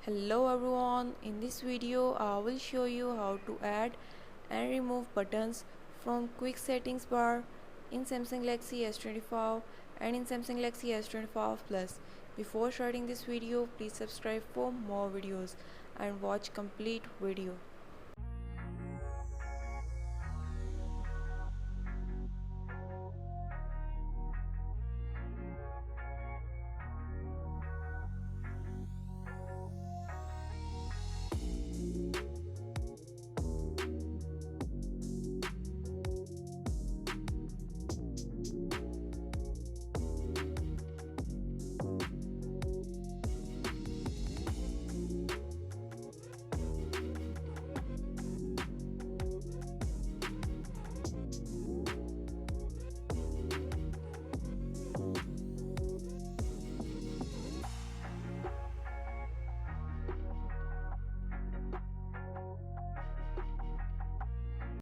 Hello everyone, in this video I will show you how to add and remove buttons from quick settings bar in Samsung Galaxy S25 and in Samsung Galaxy S25 Plus. Before starting this video, please subscribe for more videos and watch complete video.